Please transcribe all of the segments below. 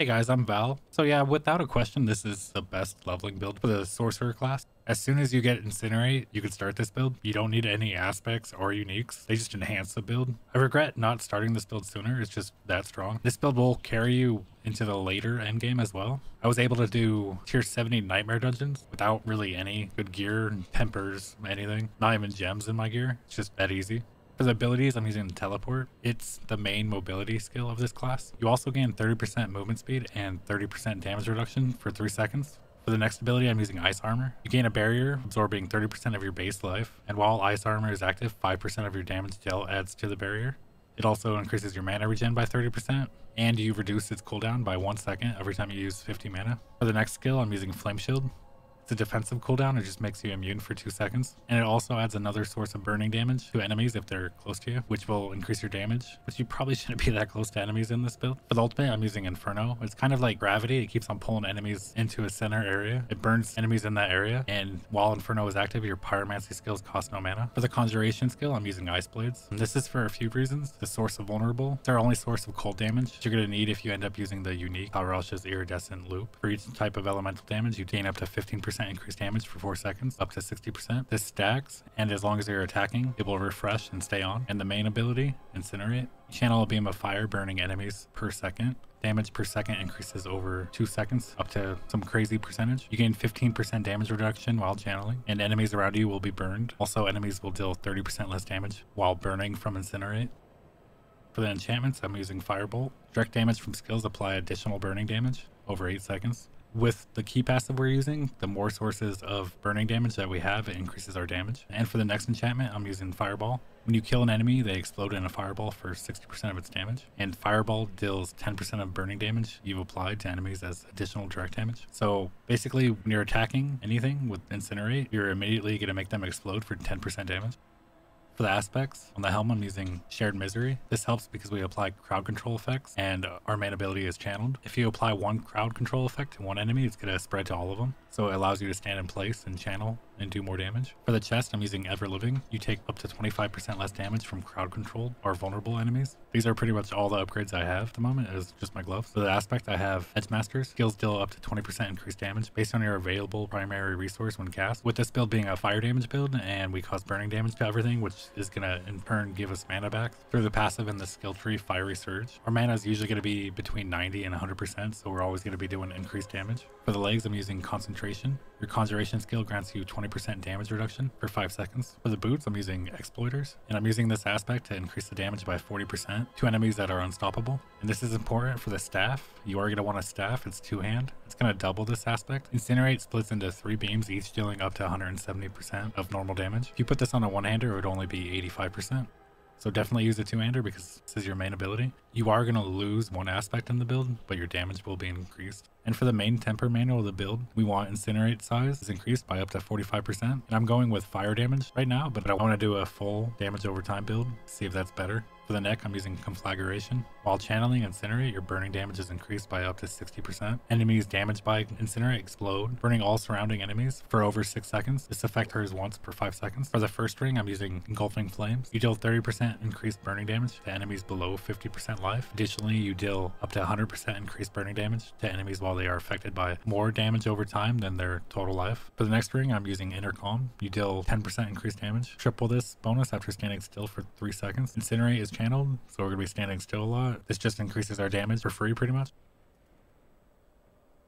Hey guys, I'm Val. So yeah, without a question, this is the best leveling build for the Sorcerer class. As soon as you get Incinerate, you can start this build. You don't need any aspects or uniques. They just enhance the build. I regret not starting this build sooner. It's just that strong. This build will carry you into the later endgame as well. I was able to do tier 70 nightmare dungeons without really any good gear, tempers, anything. Not even gems in my gear. It's just that easy. For the abilities, I'm using Teleport. It's the main mobility skill of this class. You also gain 30% movement speed and 30% damage reduction for 3 seconds. For the next ability, I'm using Ice Armor. You gain a barrier, absorbing 30% of your base life, and while Ice Armor is active, 5% of your damage dealt adds to the barrier. It also increases your mana regen by 30%, and you reduce its cooldown by 1 second every time you use 50 mana. For the next skill, I'm using Flame Shield. It's a defensive cooldown, it just makes you immune for 2 seconds. And it also adds another source of burning damage to enemies if they're close to you, which will increase your damage. But you probably shouldn't be that close to enemies in this build. For the ultimate, I'm using Inferno. It's kind of like gravity, it keeps on pulling enemies into a center area. It burns enemies in that area, and while Inferno is active, your pyromancy skills cost no mana. For the conjuration skill, I'm using Ice Blades. And this is for a few reasons. The source of vulnerable. It's our only source of cold damage you're going to need if you end up using the unique Powerash's iridescent loop. For each type of elemental damage, you gain up to 15% increased damage for 4 seconds, up to 60%. This stacks, and as long as you're attacking, it will refresh and stay on. And the main ability, Incinerate. You channel a beam of fire, burning enemies per second. Damage per second increases over 2 seconds, up to some crazy percentage. You gain 15% damage reduction while channeling, and enemies around you will be burned. Also, enemies will deal 30% less damage while burning from Incinerate. For the enchantments, I'm using Firebolt. Direct damage from skills apply additional burning damage over 8 seconds. With the key passive we're using, the more sources of burning damage that we have, it increases our damage. And for the next enchantment, I'm using Fireball. When you kill an enemy, they explode in a fireball for 60% of its damage. And Fireball deals 10% of burning damage you've applied to enemies as additional direct damage. So basically, when you're attacking anything with Incinerate, you're immediately going to make them explode for 10% damage. For the aspects, on the helm I'm using Shared Misery. This helps because we apply crowd control effects and our main ability is channeled. If you apply one crowd control effect to one enemy, it's going to spread to all of them. So it allows you to stand in place and channel and do more damage. For the chest, I'm using Ever Living. You take up to 25% less damage from crowd controlled or vulnerable enemies. These are pretty much all the upgrades I have at the moment, is just my gloves. For the aspect, I have Edge Masters. Skills deal up to 20% increased damage based on your available primary resource when cast. With this build being a fire damage build, and we cause burning damage to everything, which is going to in turn give us mana back through the passive in the skill tree Fiery Surge. Our mana is usually going to be between 90 and 100%, so we're always going to be doing increased damage. For the legs, I'm using Concentration. Your Conjuration skill grants you 20% damage reduction for 5 seconds. For the boots, I'm using Exploiters, and I'm using this aspect to increase the damage by 40% to enemies that are unstoppable. And this is important for the staff. You are going to want a staff. It's 2-hand. It's going to double this aspect. Incinerate splits into 3 beams, each dealing up to 170% of normal damage. If you put this on a one-hander, it would only be 85%. So definitely use a 2-hander because this is your main ability. You are going to lose one aspect in the build, but your damage will be increased. And for the main temper manual of the build, we want Incinerate size is increased by up to 45%. And I'm going with fire damage right now, but I want to do a full damage over time build, see if that's better. For the neck, I'm using Conflagration. While channeling Incinerate, your burning damage is increased by up to 60%. Enemies damaged by Incinerate explode, burning all surrounding enemies for over 6 seconds. This effect occurs once per 5 seconds. For the first ring, I'm using Engulfing Flames. You deal 30% increased burning damage to enemies below 50% life. Additionally, you deal up to 100% increased burning damage to enemies while they are affected by more damage over time than their total life. For the next ring, I'm using Inner Calm. You deal 10% increased damage. Triple this bonus after standing still for 3 seconds. Incinerate is channeled, so we're going to be standing still a lot. This just increases our damage for free pretty much.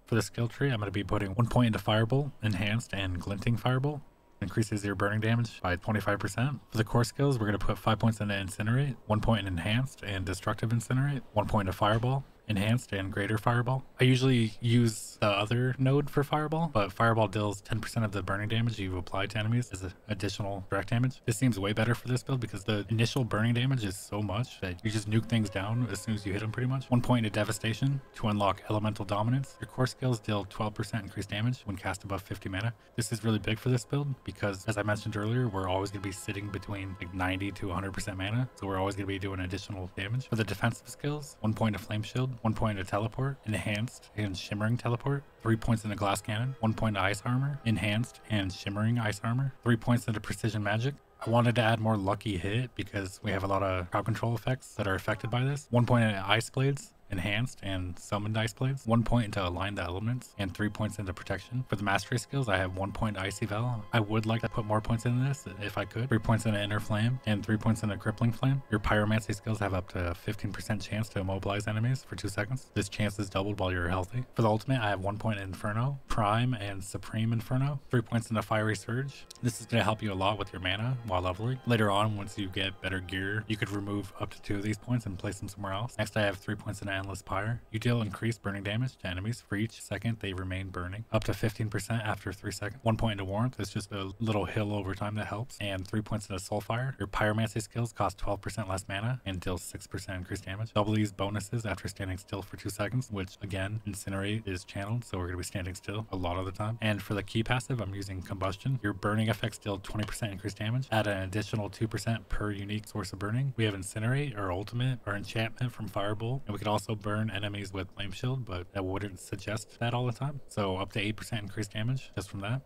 For the skill tree, I'm going to be putting 1 point into Firebolt, Enhanced, and Glinting Firebolt. Increases your burning damage by 25%. For the core skills, we're going to put 5 points into Incinerate, 1 point in Enhanced and Destructive Incinerate, 1 point into Fireball, Enhanced, and Greater Fireball. I usually use the other node for Fireball, but Fireball deals 10% of the burning damage you've applied to enemies as additional direct damage. This seems way better for this build because the initial burning damage is so much that you just nuke things down as soon as you hit them pretty much. 1 point into Devastation to unlock Elemental Dominance. Your core skills deal 12% increased damage when cast above 50 mana. This is really big for this build because, as I mentioned earlier, we're always going to be sitting between like 90 to 100% mana, so we're always going to be doing additional damage. For the defensive skills, 1 point of Flame Shield, 1 point of Teleport, Enhanced, and Shimmering Teleport, 3 points into Glass Cannon, 1 point to Ice Armor, Enhanced, and Shimmering Ice Armor, 3 points into Precision Magic. I wanted to add more Lucky Hit because we have a lot of crowd control effects that are affected by this. 1 point into Ice Blades, enhanced and summoned ice blades, 1 point into align the elements, and 3 points into protection. For the mastery skills, I have 1 point icy vel. I would like to put more points in this if I could. 3 points into inner flame and 3 points into crippling flame. Your pyromancy skills have up to 15% chance to immobilize enemies for 2 seconds. This chance is doubled while you're healthy. For the ultimate, I have 1 point in Inferno, Prime, and Supreme Inferno. 3 points into Fiery Surge. This is going to help you a lot with your mana while leveling. Later on, once you get better gear, you could remove up to 2 of these points and place them somewhere else. Next, I have 3 points into Endless Pyre. You deal increased burning damage to enemies for each second they remain burning, up to 15% after 3 seconds. 1 point into Warmth. It's just a little hill over time that helps. And 3 points into Soulfire. Your pyromancy skills cost 12% less mana and deal 6% increased damage. Double these bonuses after standing still for 2 seconds, which again, Incinerate is channeled, so we're going to be standing still a lot of the time. And for the key passive, I'm using Combustion. Your burning effects deal 20% increased damage, add an additional 2% per unique source of burning. We have Incinerate, our ultimate, our enchantment from Firebolt, and we could also burn enemies with Flame Shield, but I wouldn't suggest that all the time. So up to 8% increased damage just from that.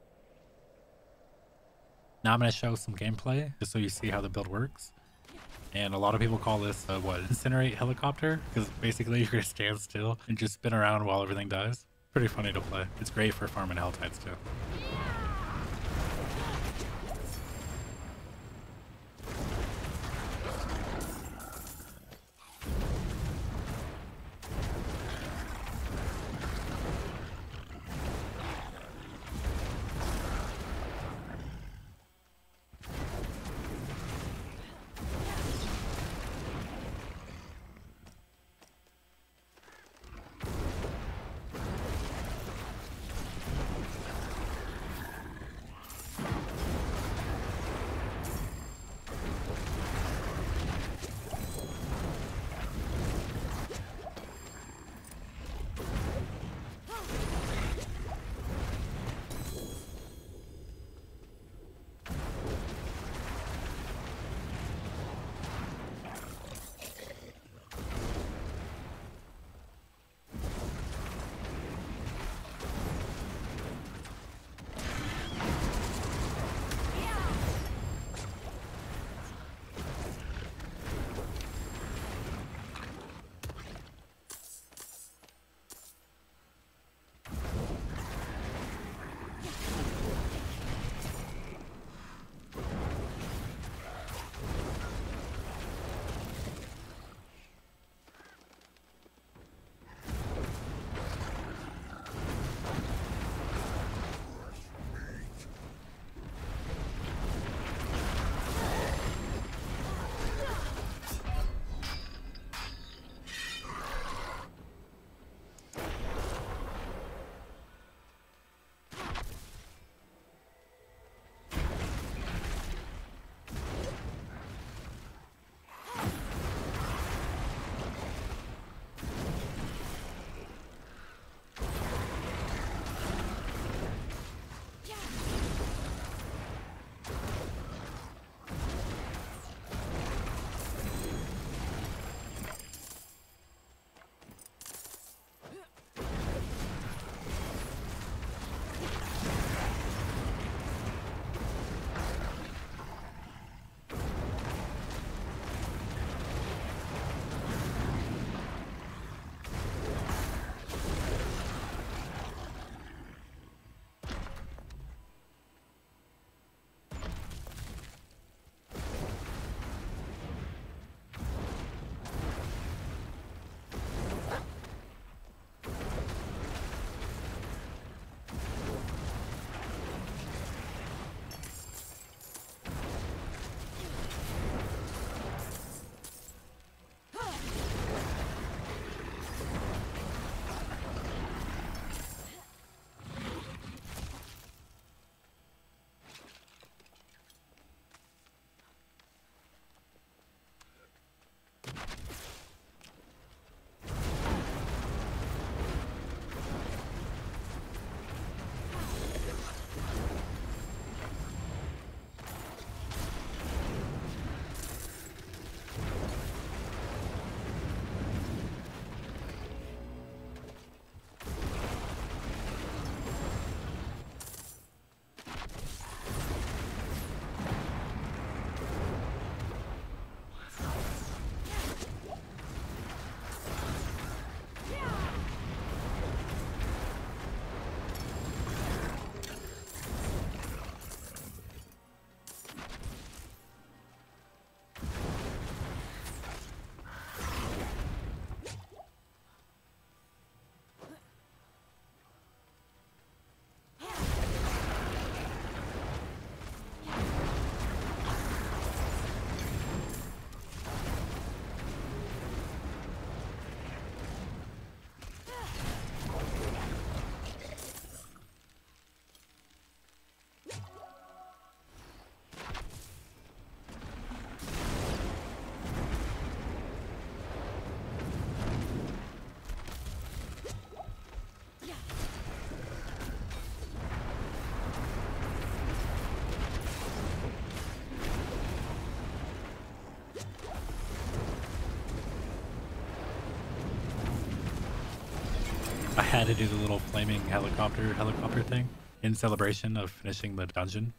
Now I'm going to show some gameplay just so you see how the build works. And a lot of people call this Incinerate helicopter, because basically you're going to stand still and just spin around while everything dies. Pretty funny to play. It's great for farming hell tides too. had to do the little flaming helicopter thing in celebration of finishing the dungeon.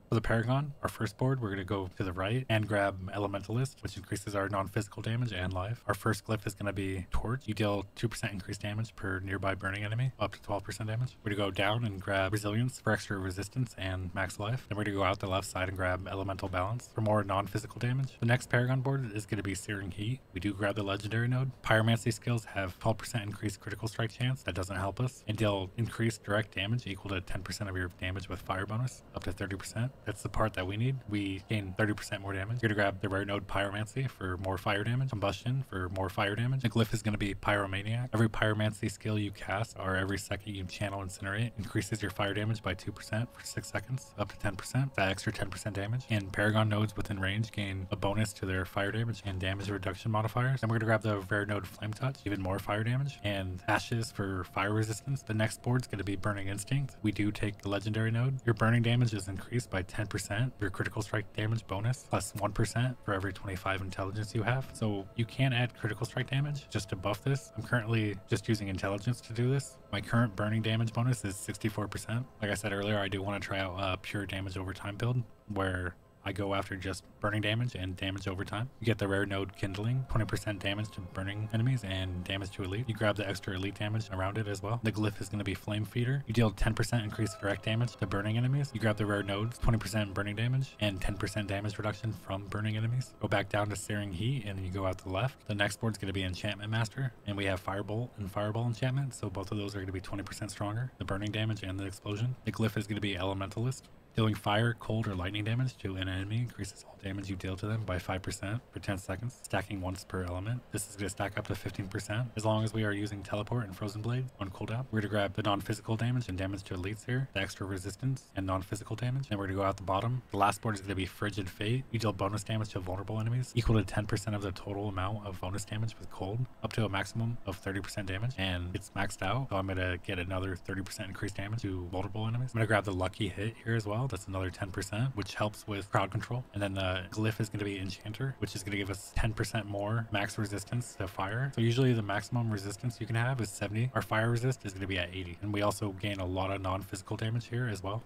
For the Paragon, our first board, we're going to go to the right and grab Elementalist, which increases our non-physical damage and life. Our first glyph is going to be Torch. You deal 2% increased damage per nearby burning enemy, up to 12% damage. We're going to go down and grab Resilience for extra resistance and max life. Then we're going to go out the left side and grab Elemental Balance for more non-physical damage. The next Paragon board is going to be Searing Heat. We do grab the Legendary node. Pyromancy skills have 12% increased critical strike chance. That doesn't help us. And deal increased direct damage equal to 10% of your damage with fire bonus, up to 30%. That's the part that we need. We gain 30% more damage. You're gonna grab the rare node Pyromancy for more fire damage, Combustion for more fire damage. The glyph is gonna be Pyromaniac. Every Pyromancy skill you cast or every second you channel Incinerate increases your fire damage by 2% for 6 seconds, up to 10%. That extra 10% damage. And Paragon nodes within range gain a bonus to their fire damage and damage reduction modifiers. Then we're gonna grab the rare node Flame Touch, even more fire damage, and Ashes for fire resistance. The next board's gonna be Burning Instinct. We do take the legendary node. Your burning damage is increased by 10%. Your critical strike damage bonus plus 1% for every 25 intelligence you have. So you can add critical strike damage just to buff this. I'm currently just using intelligence to do this. My current burning damage bonus is 64%. Like I said earlier, I do want to try out a pure damage over time build where I go after just burning damage and damage over time. You get the rare node Kindling, 20% damage to burning enemies and damage to elite. You grab the extra elite damage around it as well. The glyph is going to be Flame Feeder. You deal 10% increased direct damage to burning enemies. You grab the rare nodes, 20% burning damage and 10% damage reduction from burning enemies. Go back down to Searing Heat and you go out to the left. The next board's going to be Enchantment Master, and we have Firebolt and Fireball enchantment, so both of those are going to be 20% stronger, the burning damage and the explosion. The glyph is going to be Elementalist. Dealing fire, cold, or lightning damage to an enemy increases all damage you deal to them by 5% for 10 seconds, stacking once per element. This is going to stack up to 15% as long as we are using Teleport and Frozen Blade on cooldown. We're going to grab the non-physical damage and damage to elites here, the extra resistance and non-physical damage. And we're going to go out the bottom. The last board is going to be Frigid Fate. You deal bonus damage to vulnerable enemies equal to 10% of the total amount of bonus damage with cold, up to a maximum of 30% damage. And it's maxed out, so I'm going to get another 30% increased damage to vulnerable enemies. I'm going to grab the Lucky Hit here as well. That's another 10%, which helps with crowd control. And then the glyph is going to be Enchanter, which is going to give us 10% more max resistance to fire. So usually the maximum resistance you can have is 70. Our fire resist is going to be at 80. And we also gain a lot of non-physical damage here as well.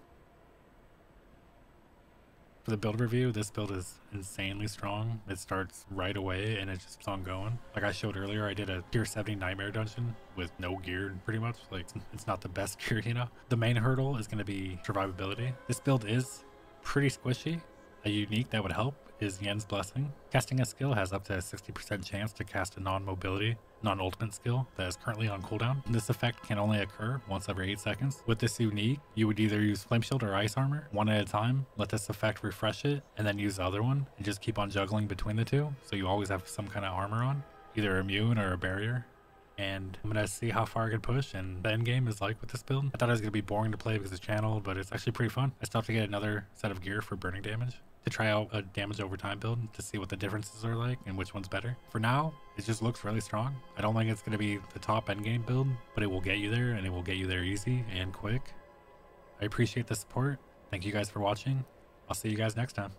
For the build review, this build is insanely strong. It starts right away and it just keeps on going. Like I showed earlier, I did a tier 70 nightmare dungeon with no gear pretty much. Like, it's not the best gear, you know. The main hurdle is going to be survivability. This build is pretty squishy. A unique that would help is Yen's Blessing. Casting a skill has up to a 60% chance to cast a non-mobility, non-ultimate skill that is currently on cooldown. This effect can only occur once every 8 seconds. With this unique, you would either use Flame Shield or Ice Armor one at a time, let this effect refresh it, and then use the other one, and just keep on juggling between the two, so you always have some kind of armor on, either immune or a barrier. And I'm gonna see how far I can push and the end game is like with this build. I thought it was gonna be boring to play because it's channel, but it's actually pretty fun. I stopped to get another set of gear for burning damage to try out a damage over time build to see what the differences are like and which one's better. For now, it just looks really strong. I don't think it's gonna be the top end game build, but it will get you there and it will get you there easy and quick. I appreciate the support. Thank you guys for watching. I'll see you guys next time.